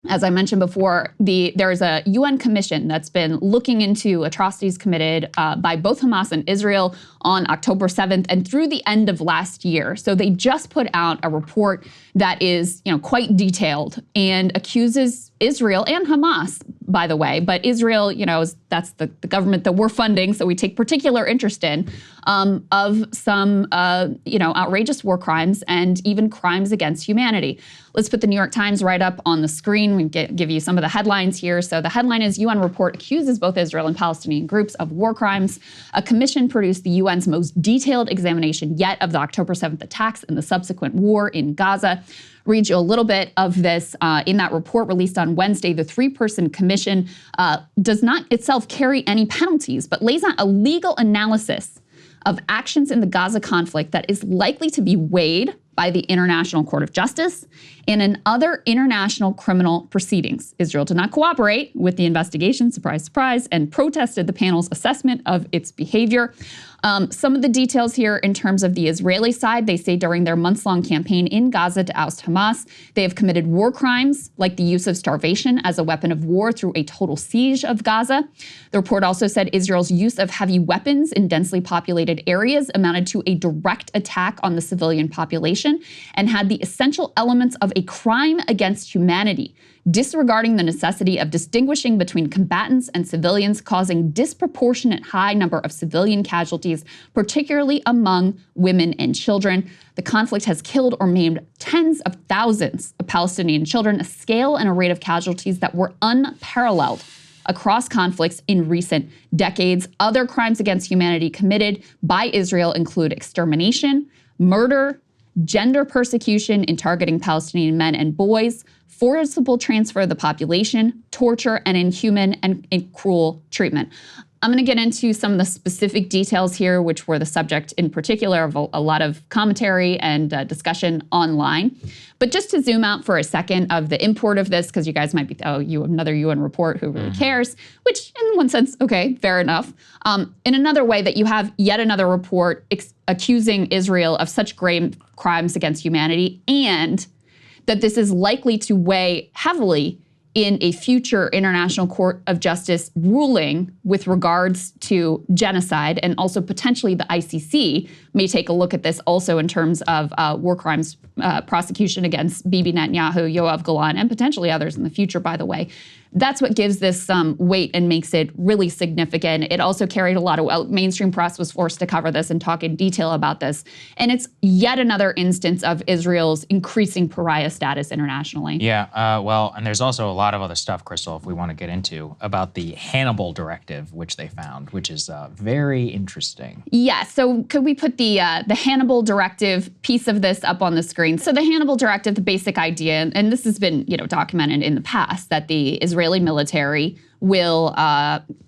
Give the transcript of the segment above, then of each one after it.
As I mentioned before, there's a UN commission that's been looking into atrocities committed by both Hamas and Israel on October 7th and through the end of last year. So they just put out a report that is, quite detailed and accuses Israel and Hamas, by the way, but Israel, that's the government that we're funding, so we take particular interest in, of some, outrageous war crimes and even crimes against humanity. Let's put the New York Times right up on the screen. We give you some of the headlines here. So the headline is, UN report accuses both Israel and Palestinian groups of war crimes. A commission produced the UN's most detailed examination yet of the October 7th attacks and the subsequent war in Gaza. Read you a little bit of this in that report released on Wednesday. The three-person commission does not itself carry any penalties, but lays out a legal analysis of actions in the Gaza conflict that is likely to be weighed by the International Court of Justice and in other international criminal proceedings. Israel did not cooperate with the investigation, surprise, surprise, and protested the panel's assessment of its behavior. Some of the details here in terms of the Israeli side, they say during their months-long campaign in Gaza to oust Hamas, they have committed war crimes like the use of starvation as a weapon of war through a total siege of Gaza. The report also said Israel's use of heavy weapons in densely populated areas amounted to a direct attack on the civilian population and had the essential elements of a crime against humanity, disregarding the necessity of distinguishing between combatants and civilians, causing disproportionate high number of civilian casualties, particularly among women and children. The conflict has killed or maimed tens of thousands of Palestinian children, a scale and a rate of casualties that were unparalleled across conflicts in recent decades. Other crimes against humanity committed by Israel include extermination, murder, gender persecution in targeting Palestinian men and boys, forcible transfer of the population, torture, and inhuman and cruel treatment. I'm going to get into some of the specific details here, which were the subject in particular of a lot of commentary and discussion online. But just to zoom out for a second of the import of this, because you guys might be, another UN report, who really cares? Which in one sense, okay, fair enough. In another way, that you have yet another report accusing Israel of such grave crimes against humanity, and that this is likely to weigh heavily in a future International Court of Justice ruling with regards to genocide, and also potentially the ICC may take a look at this also in terms of war crimes prosecution against Bibi Netanyahu, Yoav Galan, and potentially others in the future, by the way. That's what gives this some weight and makes it really significant. It also carried a lot of mainstream press was forced to cover this and talk in detail about this. And it's yet another instance of Israel's increasing pariah status internationally. Yeah, well, and there's also a lot of other stuff, Krystal, if we want to get into, about the Hannibal Directive, which they found, which is very interesting. Yeah, so could we put the Hannibal Directive piece of this up on the screen? So the Hannibal Directive, the basic idea, and this has been documented in the past, that the Israeli military will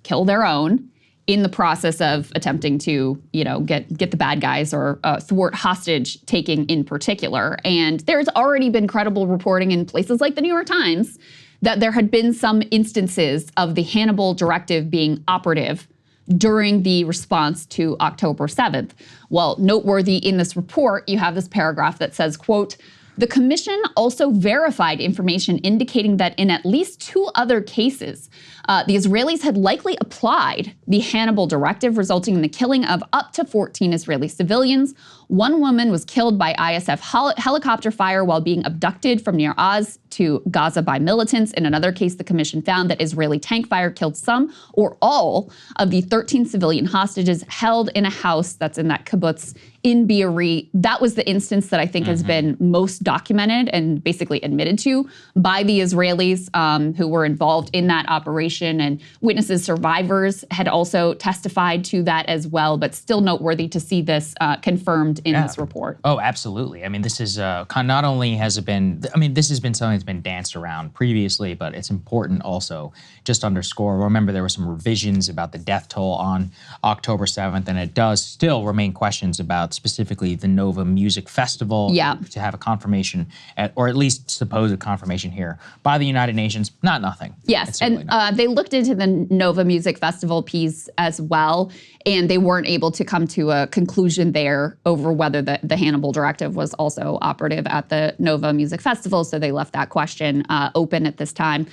kill their own in the process of attempting to, get the bad guys or thwart hostage taking in particular. And there's already been credible reporting in places like the New York Times that there had been some instances of the Hannibal Directive being operative during the response to October 7th. Well, noteworthy in this report, you have this paragraph that says, quote, "The commission also verified information indicating that in at least 2 other cases, the Israelis had likely applied the Hannibal Directive, resulting in the killing of up to 14 Israeli civilians. One woman was killed by ISF helicopter fire while being abducted from near Oz to Gaza by militants. In another case, the commission found that Israeli tank fire killed some or all of the 13 civilian hostages held in a house that's in that kibbutz in Be'eri." That was the instance that I think has been most documented and basically admitted to by the Israelis who were involved in that operation, and witnesses, survivors had also testified to that as well, but still noteworthy to see this confirmed in this report. Oh, absolutely. I mean, this is not only has it been, this has been something that's been danced around previously, but it's important also just to underscore. Remember, there were some revisions about the death toll on October 7th, and it does still remain questions about specifically the Nova Music Festival. Yeah. To have a confirmation, or at least supposed confirmation here by the United Nations, nothing. Yes, and they looked into the Nova Music Festival piece as well, and they weren't able to come to a conclusion there over over whether the Hannibal Directive was also operative at the Nova Music Festival, so they left that question open at this time.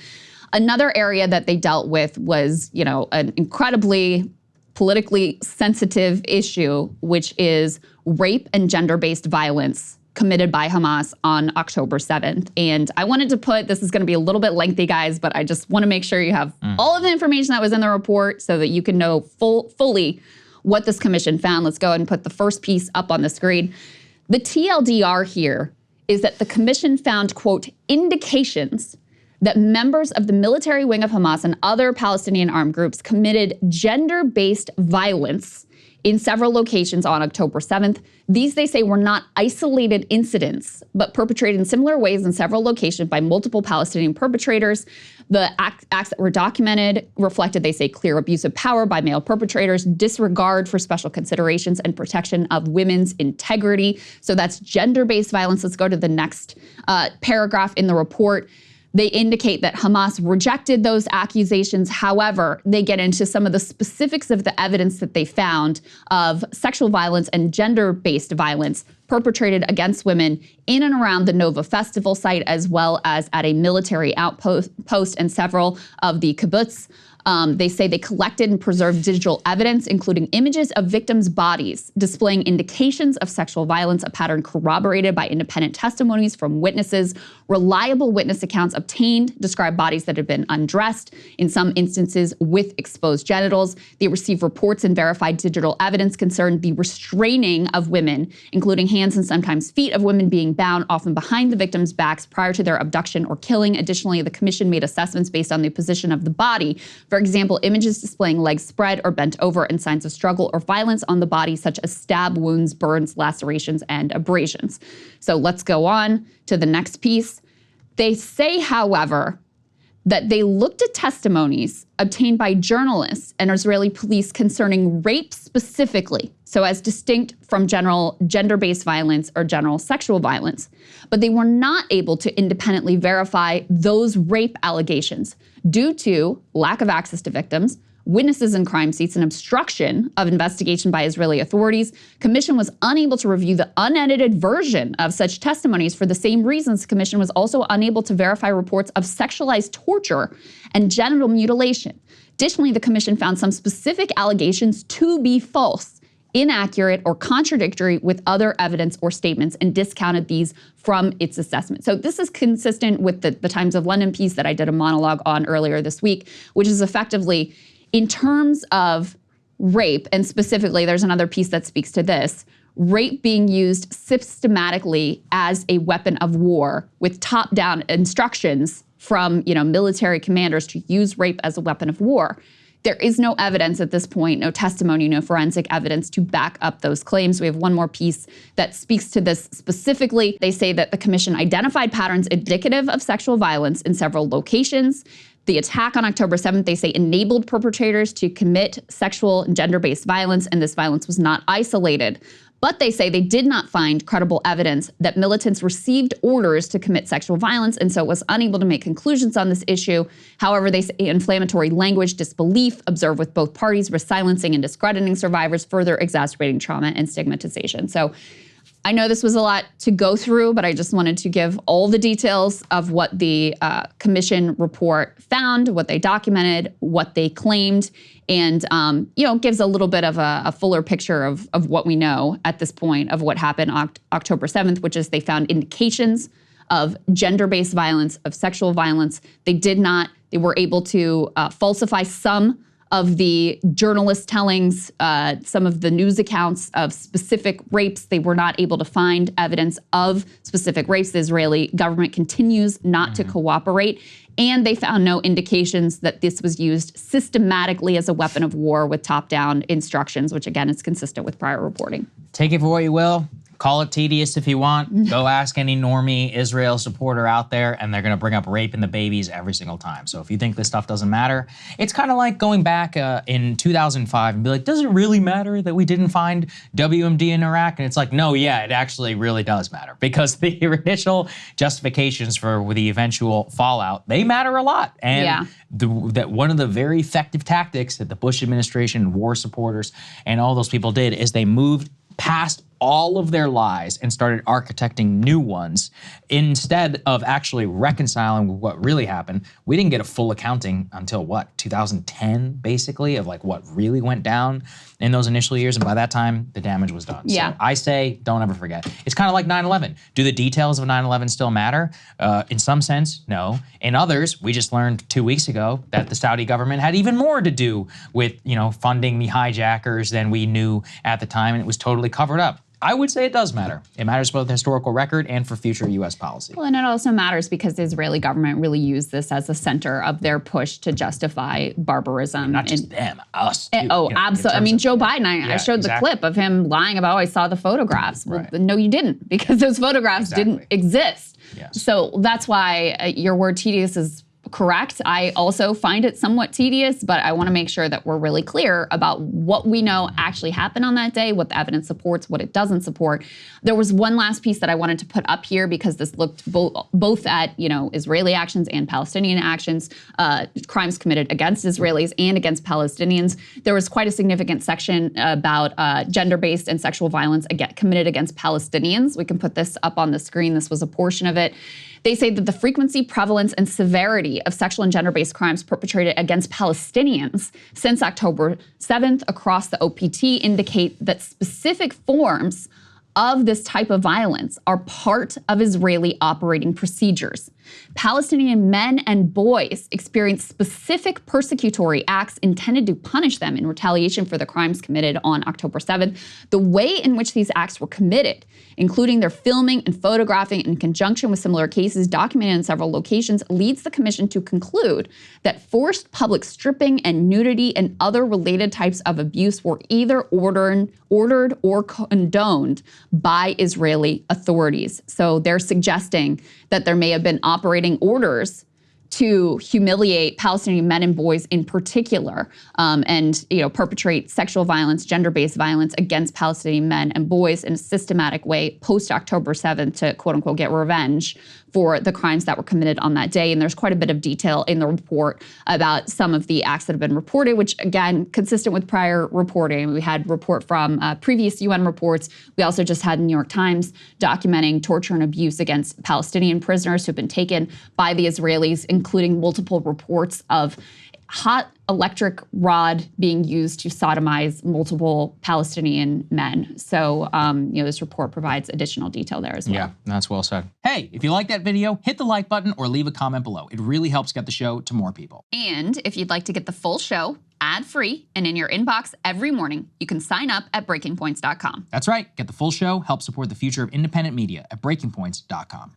Another area that they dealt with was, an incredibly politically sensitive issue, which is rape and gender-based violence committed by Hamas on October 7th. And I wanted to this is gonna be a little bit lengthy, guys, but I just wanna make sure you have all of the information that was in the report so that you can know fully what this commission found. Let's go ahead and put the first piece up on the screen. The TLDR here is that the commission found, quote, indications that members of the military wing of Hamas and other Palestinian armed groups committed gender-based violence in several locations on October 7th. These, they say, were not isolated incidents, but perpetrated in similar ways in several locations by multiple Palestinian perpetrators. The acts that were documented reflected, they say, clear abuse of power by male perpetrators, disregard for special considerations, and protection of women's integrity. So that's gender-based violence. Let's go to the next paragraph in the report. They indicate that Hamas rejected those accusations. However, they get into some of the specifics of the evidence that they found of sexual violence and gender-based violence perpetrated against women in and around the Nova Festival site, as well as at a military outpost and several of the kibbutz. They say they collected and preserved digital evidence, including images of victims' bodies, displaying indications of sexual violence, a pattern corroborated by independent testimonies from witnesses. Reliable witness accounts obtained describe bodies that had been undressed, in some instances with exposed genitals. They received reports and verified digital evidence concerned the restraining of women, including hands and sometimes feet of women being bound, often behind the victims' backs prior to their abduction or killing. Additionally, the commission made assessments based on the position of the body. For example, images displaying legs spread or bent over and signs of struggle or violence on the body, such as stab wounds, burns, lacerations, and abrasions. So let's go on to the next piece. They say, however, that they looked at testimonies obtained by journalists and Israeli police concerning rape specifically, so as distinct from general gender-based violence or general sexual violence, but they were not able to independently verify those rape allegations due to lack of access to victims, witnesses in crime scenes, and obstruction of investigation by Israeli authorities. Commission was unable to review the unedited version of such testimonies for the same reasons. The commission was also unable to verify reports of sexualized torture and genital mutilation. Additionally, the commission found some specific allegations to be false, inaccurate, or contradictory with other evidence or statements, and discounted these from its assessment. So this is consistent with the Times of London piece that I did a monologue on earlier this week, which is effectively, in terms of rape, and specifically, there's another piece that speaks to this, rape being used systematically as a weapon of war with top-down instructions from, military commanders to use rape as a weapon of war. There is no evidence at this point, no testimony, no forensic evidence to back up those claims. We have one more piece that speaks to this specifically. They say that the commission identified patterns indicative of sexual violence in several locations. The attack on October 7th, they say, enabled perpetrators to commit sexual and gender-based violence, and this violence was not isolated. But they say they did not find credible evidence that militants received orders to commit sexual violence, and so was unable to make conclusions on this issue. However, they say inflammatory language, disbelief observed with both parties, were silencing and discrediting survivors, further exacerbating trauma and stigmatization. So I know this was a lot to go through, but I just wanted to give all the details of what the commission report found, what they documented, what they claimed, and gives a little bit of a fuller picture of what we know at this point of what happened October 7th, which is they found indications of gender-based violence, of sexual violence. They were able to falsify some of the journalist tellings, some of the news accounts of specific rapes. They were not able to find evidence of specific rapes. The Israeli government continues not to cooperate. And they found no indications that this was used systematically as a weapon of war with top-down instructions, which again is consistent with prior reporting. Take it for what you will. Call it tedious if you want. Go ask any normie Israel supporter out there, and they're going to bring up rape and the babies every single time. So if you think this stuff doesn't matter, it's kind of like going back in 2005 and be like, does it really matter that we didn't find WMD in Iraq? And it's like, no, yeah, it actually really does matter, because the initial justifications for the eventual fallout, they matter a lot. And that one of the very effective tactics that the Bush administration, war supporters, and all those people did is they moved past all of their lies and started architecting new ones instead of actually reconciling with what really happened. We didn't get a full accounting until what, 2010, basically, of like what really went down in those initial years. And by that time, the damage was done. Yeah. So I say, don't ever forget. It's kind of like 9/11. Do the details of 9/11 still matter? In some sense, no. In others, we just learned 2 weeks ago that the Saudi government had even more to do with, funding the hijackers than we knew at the time, and it was totally covered up. I would say it does matter. It matters both the historical record and for future U.S. policy. Well, and it also matters because the Israeli government really used this as a center of their push to justify barbarism. Not just them, us too. Oh, absolutely. I mean, Joe Biden, I showed the clip of him lying about, I saw the photographs. Well, no, you didn't, because those photographs didn't exist. Yes. So that's why your word tedious is correct. I also find it somewhat tedious, but I want to make sure that we're really clear about what we know actually happened on that day, what the evidence supports, what it doesn't support. There was one last piece that I wanted to put up here because this looked both at Israeli actions and Palestinian actions, crimes committed against Israelis and against Palestinians. There was quite a significant section about gender-based and sexual violence committed against Palestinians. We can put this up on the screen. This was a portion of it. They say that the frequency, prevalence, and severity of sexual and gender-based crimes perpetrated against Palestinians since October 7th across the OPT indicate that specific forms of this type of violence are part of Israeli operating procedures. Palestinian men and boys experience specific persecutory acts intended to punish them in retaliation for the crimes committed on October 7th. The way in which these acts were committed, including their filming and photographing in conjunction with similar cases documented in several locations, leads the commission to conclude that forced public stripping and nudity and other related types of abuse were either ordered or condoned by Israeli authorities. So they're suggesting that there may have been operating orders to humiliate Palestinian men and boys in particular, and perpetrate sexual violence, gender-based violence against Palestinian men and boys in a systematic way post-October 7th to quote-unquote get revenge for the crimes that were committed on that day. And there's quite a bit of detail in the report about some of the acts that have been reported, which again, consistent with prior reporting. We had report from previous UN reports. We also just had the New York Times documenting torture and abuse against Palestinian prisoners who've been taken by the Israelis, including multiple reports of hot electric rod being used to sodomize multiple Palestinian men. So, this report provides additional detail there as well. Yeah, that's well said. Hey, if you like that video, hit the like button or leave a comment below. It really helps get the show to more people. And if you'd like to get the full show ad-free and in your inbox every morning, you can sign up at breakingpoints.com. That's right. Get the full show, help support the future of independent media at breakingpoints.com.